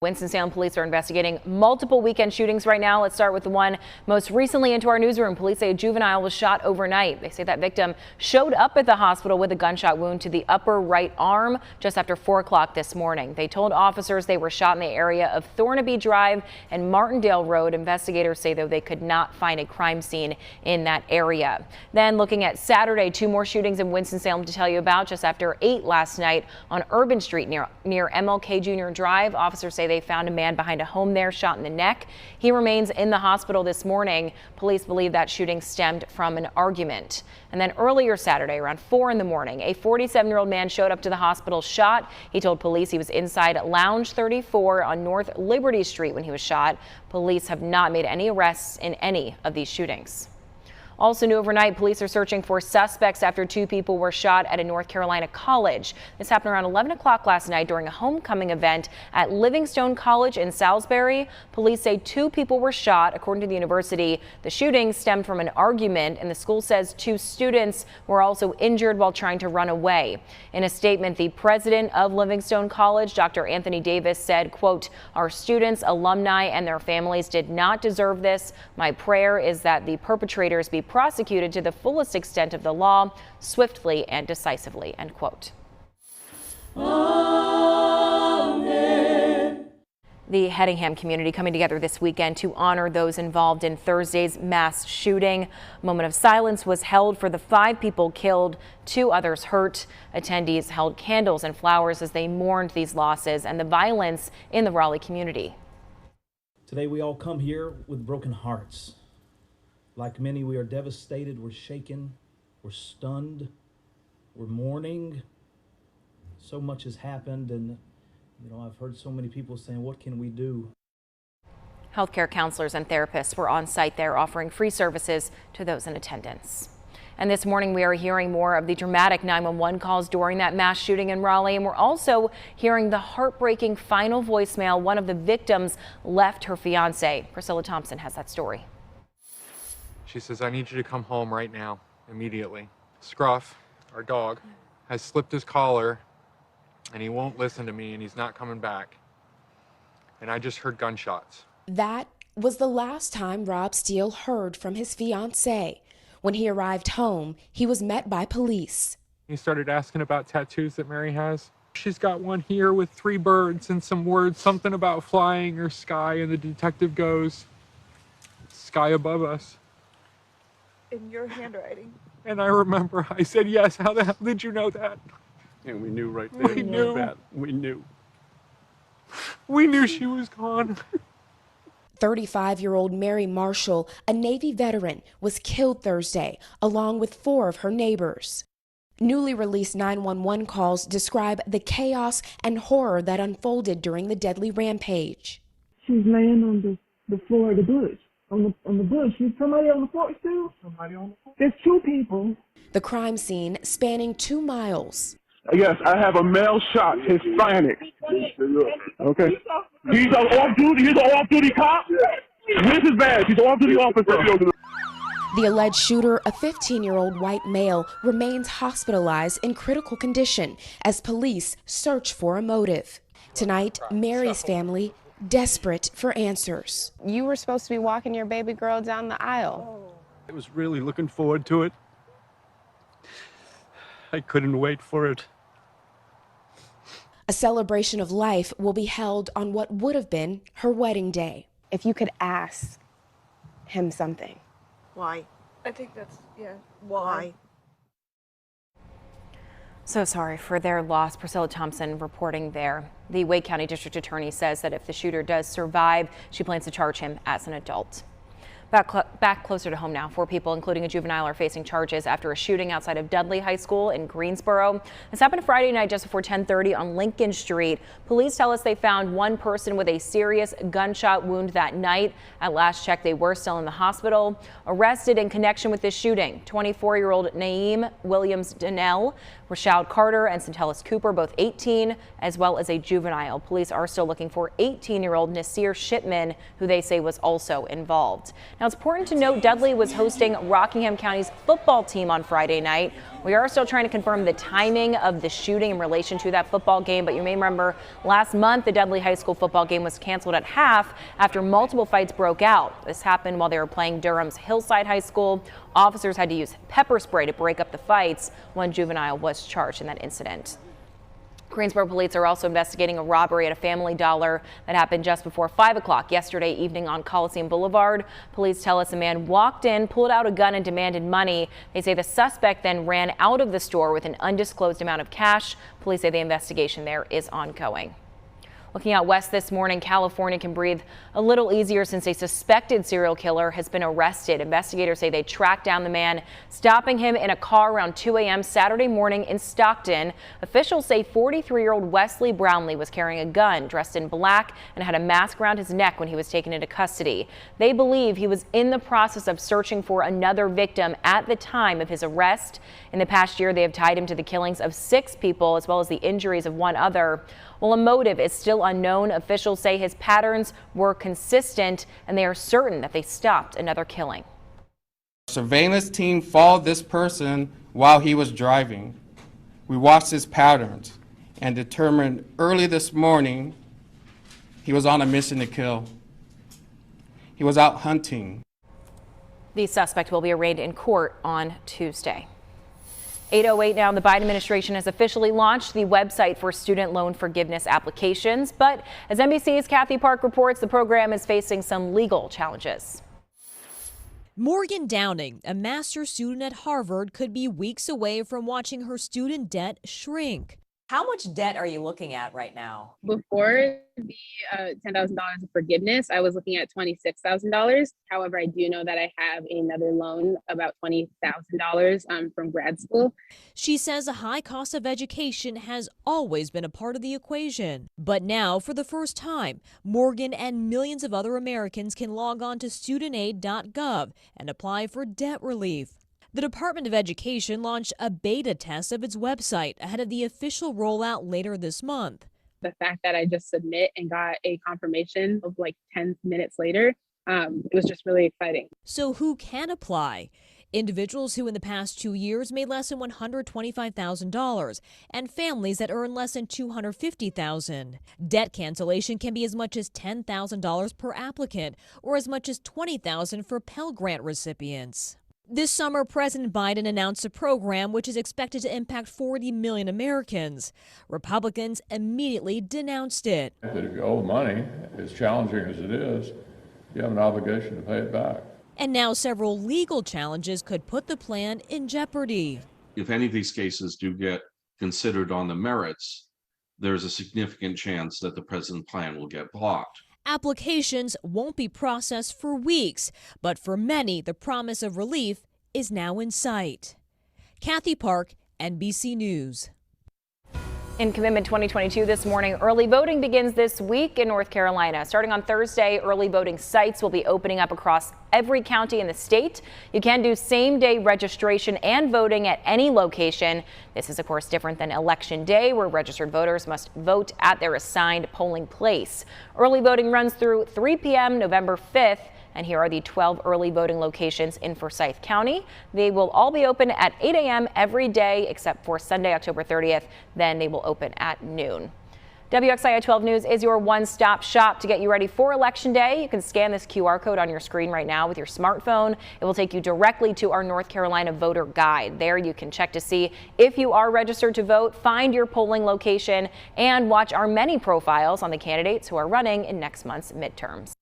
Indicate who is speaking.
Speaker 1: Winston-Salem police are investigating multiple weekend shootings right now. Let's start with the one most recently into our newsroom. Police say a juvenile was shot overnight. They say that victim showed up at the hospital with a gunshot wound to the upper right arm just after 4 o'clock this morning. They told officers they were shot in the area of Thornaby Drive and Martindale Road. Investigators say, though, they could not find a crime scene in that area. Then looking at Saturday, 2 more shootings in Winston-Salem to tell you about. Just after 8 last night on Urban Street near MLK Jr. Drive. Officers say they found a man behind a home there, shot in the neck. He remains in the hospital this morning. Police believe that shooting stemmed from an argument. And then earlier Saturday, around 4 in the morning, a 47-year-old man showed up to the hospital shot. He told police he was inside Lounge 34 on North Liberty Street when he was shot. Police have not made any arrests in any of these shootings. Also new overnight, police are searching for suspects after 2 people were shot at a North Carolina college. This happened around 11 o'clock last night during a homecoming event at Livingstone College in Salisbury. Police say 2 people were shot. According to the university, the shooting stemmed from an argument, and the school says 2 students were also injured while trying to run away. In a statement, the president of Livingstone College, Dr. Anthony Davis, said, quote, "Our students, alumni, and their families did not deserve this. My prayer is that the perpetrators be prosecuted to the fullest extent of the law, swiftly and decisively," end quote. Amen. The Hedingham community coming together this weekend to honor those involved in Thursday's mass shooting. A moment of silence was held for the 5 people killed, 2 others hurt. Attendees held candles and flowers as they mourned these losses and the violence in the Raleigh community.
Speaker 2: Today we all come here with broken hearts. Like many, we are devastated, we're shaken, we're stunned, we're mourning. So much has happened, and I've heard so many people saying, what can we do?
Speaker 1: Healthcare counselors and therapists were on site there offering free services to those in attendance. And this morning we are hearing more of the dramatic 911 calls during that mass shooting in Raleigh, and we're also hearing the heartbreaking final voicemail one of the victims left her fiance. Priscilla Thompson has that story.
Speaker 3: She says, "I need you to come home right now, immediately. Scruff, our dog, has slipped his collar and he won't listen to me and he's not coming back. And I just heard gunshots."
Speaker 4: That was the last time Rob Steele heard from his fiancée. When he arrived home, he was met by police.
Speaker 3: He started asking about tattoos that Mary has. She's got one here with 3 birds and some words, something about flying or sky, and the detective goes, "Sky above us."
Speaker 5: In your handwriting.
Speaker 3: And I remember I said, "Yes, how the hell did you know that?"
Speaker 6: And we knew right there.
Speaker 3: We knew.
Speaker 6: That. We knew.
Speaker 3: We knew she was gone.
Speaker 4: 35-year-old Mary Marshall, a Navy veteran, was killed Thursday, along with 4 of her neighbors. Newly released 911 calls describe the chaos and horror that unfolded during the deadly rampage.
Speaker 7: She's laying on the floor of the bush. On the bush. Is somebody on the porch too? Somebody on the porch? There's 2 people.
Speaker 4: The crime scene spanning 2 miles.
Speaker 8: Yes, I have a male shot, Hispanic. Okay. He's an off-duty cop? Where's his badge? He's an off-duty officer.
Speaker 4: The alleged shooter, a 15-year-old white male, remains hospitalized in critical condition as police search for a motive. Tonight, Mary's family desperate for answers.
Speaker 9: You were supposed to be walking your baby girl down the aisle.
Speaker 6: I was really looking forward to it. I couldn't wait for it.
Speaker 4: A celebration of life will be held on what would have been her wedding day.
Speaker 9: If you could ask him something.
Speaker 5: Why? I think that's, why?
Speaker 1: So sorry for their loss. Priscilla Thompson reporting there. The Wake County District Attorney says that if the shooter does survive, she plans to charge him as an adult. Back closer to home now. 4 people, including a juvenile, are facing charges after a shooting outside of Dudley High School in Greensboro. This happened Friday night just before 10:30 on Lincoln Street. Police tell us they found 1 person with a serious gunshot wound that night. At last check, they were still in the hospital. Arrested in connection with this shooting, 24-year-old Naeem Williams Donnell, Rashad Carter, and Centellis Cooper, both 18, as well as a juvenile. Police are still looking for 18-year-old Nasir Shipman, who they say was also involved. Now, it's important to note Dudley was hosting Rockingham County's football team on Friday night. We are still trying to confirm the timing of the shooting in relation to that football game, but you may remember last month the Dudley High School football game was canceled at half after multiple fights broke out. This happened while they were playing Durham's Hillside High School. Officers had to use pepper spray to break up the fights. One juvenile was charged in that incident. Greensboro police are also investigating a robbery at a Family Dollar that happened just before 5 o'clock yesterday evening on Coliseum Boulevard. Police tell us a man walked in, pulled out a gun and demanded money. They say the suspect then ran out of the store with an undisclosed amount of cash. Police say the investigation there is ongoing. Looking out west this morning, California can breathe a little easier since a suspected serial killer has been arrested. Investigators say they tracked down the man, stopping him in a car around 2 a.m. Saturday morning in Stockton. Officials say 43-year-old Wesley Brownlee was carrying a gun, dressed in black, and had a mask around his neck when he was taken into custody. They believe he was in the process of searching for another victim at the time of his arrest. In the past year, they have tied him to the killings of 6 people as well as the injuries of 1 other. While a motive is still unknown, officials say his patterns were consistent and they are certain that they stopped another killing.
Speaker 10: Surveillance team followed this person while he was driving. We watched his patterns and determined early this morning he was on a mission to kill. He was out hunting.
Speaker 1: The suspect will be arraigned in court on Tuesday. 8:08 now, the Biden administration has officially launched the website for student loan forgiveness applications. But as NBC's Kathy Park reports, the program is facing some legal challenges.
Speaker 11: Morgan Downing, a master's student at Harvard, could be weeks away from watching her student debt shrink.
Speaker 12: How much debt are you looking at right now?
Speaker 13: Before the $10,000 of forgiveness, I was looking at $26,000. However, I do know that I have another loan, about $20,000 from grad school.
Speaker 11: She says a high cost of education has always been a part of the equation. But now, for the first time, Morgan and millions of other Americans can log on to studentaid.gov and apply for debt relief. The Department of Education launched a beta test of its website ahead of the official rollout later this month.
Speaker 13: The fact that I just submit and got a confirmation of like 10 minutes later, it was just really exciting.
Speaker 11: So who can apply? Individuals who in the past 2 years made less than $125,000 and families that earn less than $250,000. Debt cancellation can be as much as $10,000 per applicant or as much as $20,000 for Pell Grant recipients. This summer, President Biden announced a program which is expected to impact 40 million Americans. Republicans immediately denounced it.
Speaker 14: If you owe money, as challenging as it is, you have an obligation to pay it back.
Speaker 11: And now several legal challenges could put the plan in jeopardy.
Speaker 15: If any of these cases do get considered on the merits, there's a significant chance that the president's plan will get blocked.
Speaker 11: Applications won't be processed for weeks, but for many, the promise of relief is now in sight. Kathy Park, NBC News.
Speaker 1: In Commitment 2022 this morning, early voting begins this week in North Carolina. Starting on Thursday, early voting sites will be opening up across every county in the state. You can do same-day registration and voting at any location. This is, of course, different than Election Day, where registered voters must vote at their assigned polling place. Early voting runs through 3 p.m. November 5th. And here are the 12 early voting locations in Forsyth County. They will all be open at 8 a.m. every day except for Sunday, October 30th. Then they will open at noon. WXII 12 News is your one-stop shop to get you ready for Election Day. You can scan this QR code on your screen right now with your smartphone. It will take you directly to our North Carolina voter guide. There you can check to see if you are registered to vote, find your polling location, and watch our many profiles on the candidates who are running in next month's midterms.